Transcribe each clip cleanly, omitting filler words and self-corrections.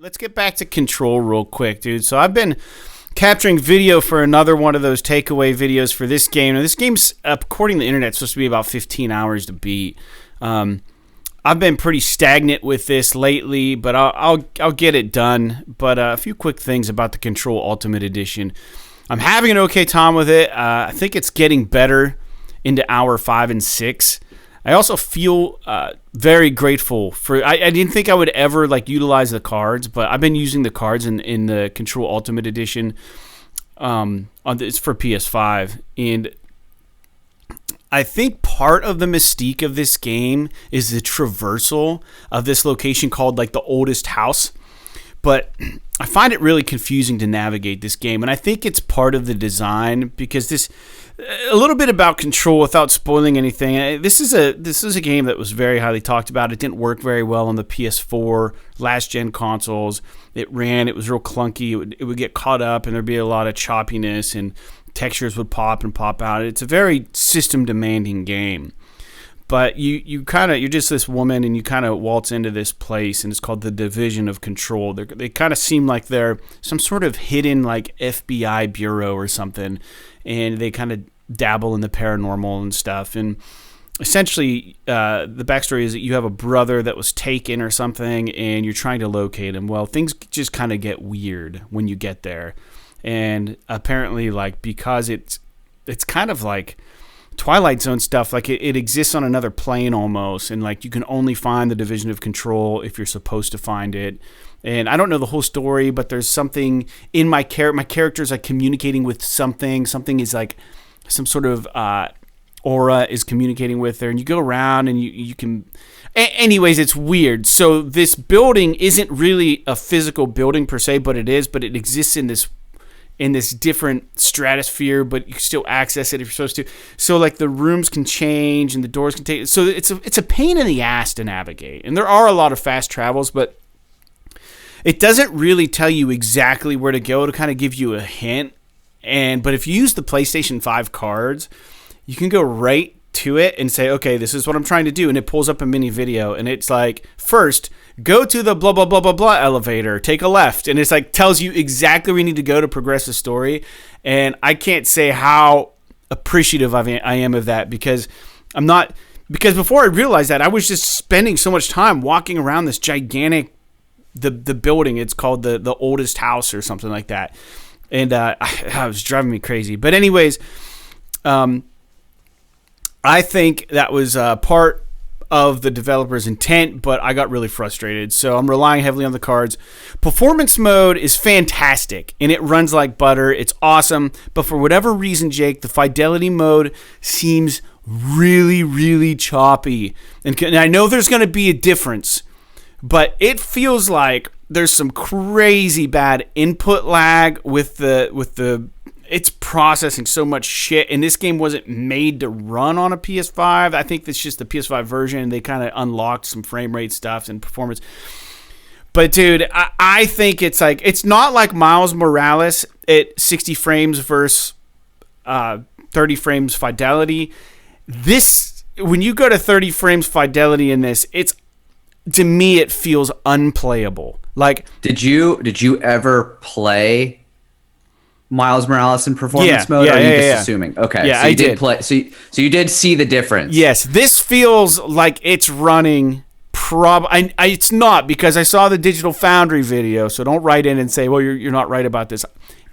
let's get back to Control real quick, dude. So I've been capturing video for another one of those takeaway videos for this game. Now, this game's, according to the internet, supposed to be about 15 hours to beat. I've been pretty stagnant with this lately, but I'll get it done. But a few quick things about the Control Ultimate Edition. I'm having an okay time with it. I think it's getting better into hour 5 and 6. I also feel very grateful for. I didn't think I would ever utilize the cards, but I've been using the cards in the Control Ultimate Edition. It's for PS5, and I think part of the mystique of this game is the traversal of this location called the oldest house. But I find it really confusing to navigate this game, and I think it's part of the design because a little bit about Control without spoiling anything. This is a game that was very highly talked about. It didn't work very well on the PS4 last gen consoles. It was real clunky. It would get caught up, and there'd be a lot of choppiness, and textures would pop and pop out. It's a very system demanding game. But you're just this woman, and you kind of waltz into this place, and it's called the Division of Control. They kind of seem like they're some sort of hidden FBI bureau or something, and they kind of dabble in the paranormal and stuff. And essentially, the backstory is that you have a brother that was taken or something, and you're trying to locate him. Well, things just kind of get weird when you get there, and apparently, because it's kind of like Twilight Zone stuff, it exists on another plane almost, and you can only find the Division of Control if you're supposed to find it. And I don't know the whole story, but there's something in my character's communicating with something is some sort of aura is communicating with her, and you go around and you can anyways, it's weird. So this building isn't really a physical building per se, but it exists in this different stratosphere, but you can still access it if you're supposed to. So the rooms can change and the doors can take. So it's a pain in the ass to navigate. And there are a lot of fast travels, but it doesn't really tell you exactly where to go to kind of give you a hint. But if you use the PlayStation 5 cards, you can go right to it and say, okay, this is what I'm trying to do. And it pulls up a mini video, and it's first, go to the blah, blah, blah, blah, blah elevator, take a left. And it's tells you exactly where you need to go to progress the story. And I can't say how appreciative I am of that because before I realized that, I was just spending so much time walking around this gigantic, the building. It's called the oldest house or something like that. And it was driving me crazy. But anyways, I think that was part of the developer's intent, but I got really frustrated. So I'm relying heavily on the cards. Performance mode is fantastic, and it runs like butter. It's awesome. But for whatever reason, Jake, the Fidelity mode seems really, really choppy. And I know there's going to be a difference, but it feels like there's some crazy bad input lag with the it's processing so much shit, and this game wasn't made to run on a PS5. I think that's just the PS5 version. They kind of unlocked some frame rate stuff and performance. But dude, I think it's not like Miles Morales at 60 frames versus 30 frames fidelity. This, when you go to 30 frames fidelity in this, to me it feels unplayable. Did you ever play Miles Morales in performance mode? Or are you just assuming? Okay, yeah, so I did play. So you did see the difference. Yes, this feels like it's running. It's not, because I saw the Digital Foundry video. So don't write in and say, "Well, you're not right about this."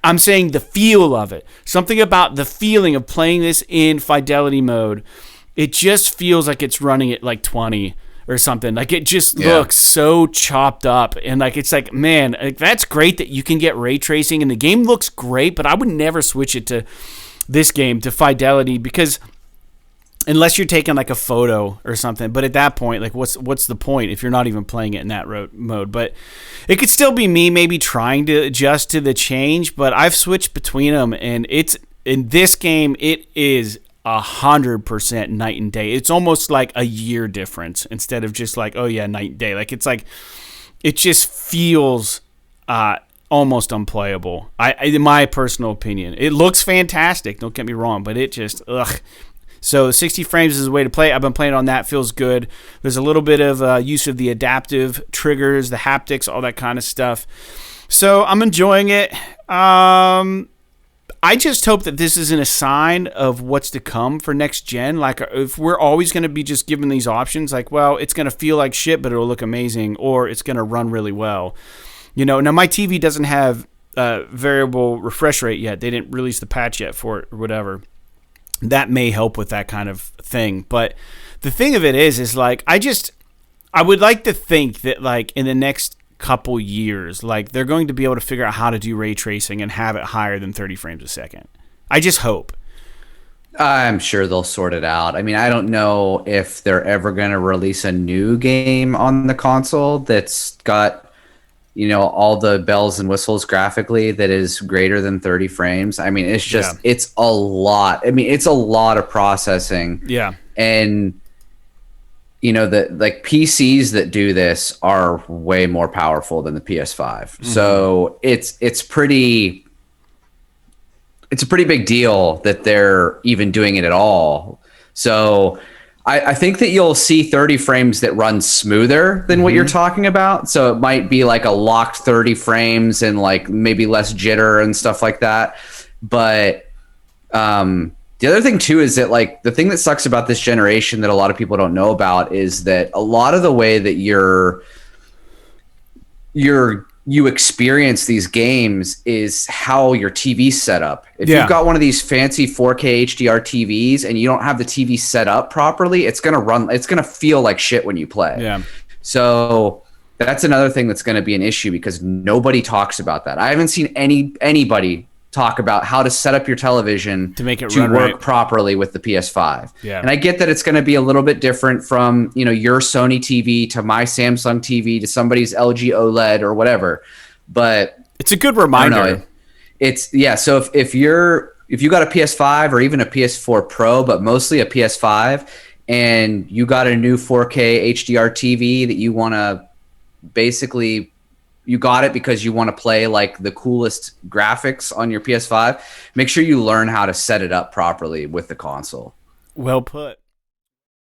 I'm saying the feel of it. Something about the feeling of playing this in fidelity mode. It just feels like it's running at 20 or something. It just looks so chopped up, and it's man, that's great that you can get ray tracing, and the game looks great, but I would never switch it to this game to fidelity, because unless you're taking a photo or something, but at that point, what's the point if you're not even playing it in that mode? But it could still be me maybe trying to adjust to the change, but I've switched between them, and it's in this game, it is 100% night and day. It's almost like a year difference instead of just night and day. It just feels almost unplayable. In my personal opinion, it looks fantastic. Don't get me wrong, but it just So 60 frames is the way to play. I've been playing on that. Feels good. There's a little bit of use of the adaptive triggers, the haptics, all that kind of stuff. So I'm enjoying it. I just hope that this isn't a sign of what's to come for next gen. Like, if we're always going to be just given these options, like, well, it's going to feel like shit, but it'll look amazing, or it's going to run really well. Now my TV doesn't have variable refresh rate yet. They didn't release the patch yet for it or whatever. That may help with that kind of thing. But the thing of it is like, I would like to think that, like, in the next couple years, like, they're going to be able to figure out how to do ray tracing and have it higher than 30 frames a second. I just hope. I'm sure they'll sort it out. I mean, I don't know if they're ever going to release a new game on the console that's got, all the bells and whistles graphically that is greater than 30 frames. I mean, it's just, it's a lot. I mean, it's a lot of processing. Yeah. And like PCs that do this are way more powerful than the PS5. Mm-hmm. So it's a pretty big deal that they're even doing it at all. So I think that you'll see 30 frames that run smoother than what you're talking about. So it might be like a locked 30 frames and like maybe less jitter and stuff like that. But the other thing too is that, like, the thing that sucks about this generation that a lot of people don't know about is that a lot of the way that you experience these games is how your TV's set up. If you've got one of these fancy 4K HDR TVs and you don't have the TV set up properly, it's gonna feel like shit when you play. Yeah. So that's another thing that's going to be an issue because nobody talks about that. I haven't seen anybody talk about how to set up your television to make it to run work right. properly with the PS5. Yeah. And I get that it's going to be a little bit different from, your Sony TV to my Samsung TV to somebody's LG OLED or whatever. But it's a good reminder. I don't know. So if you got a PS5 or even a PS4 Pro, but mostly a PS5, and you got a new 4K HDR TV that you want to basically, you got it because you want to play like the coolest graphics on your PS5, make sure you learn how to set it up properly with the console. Well put.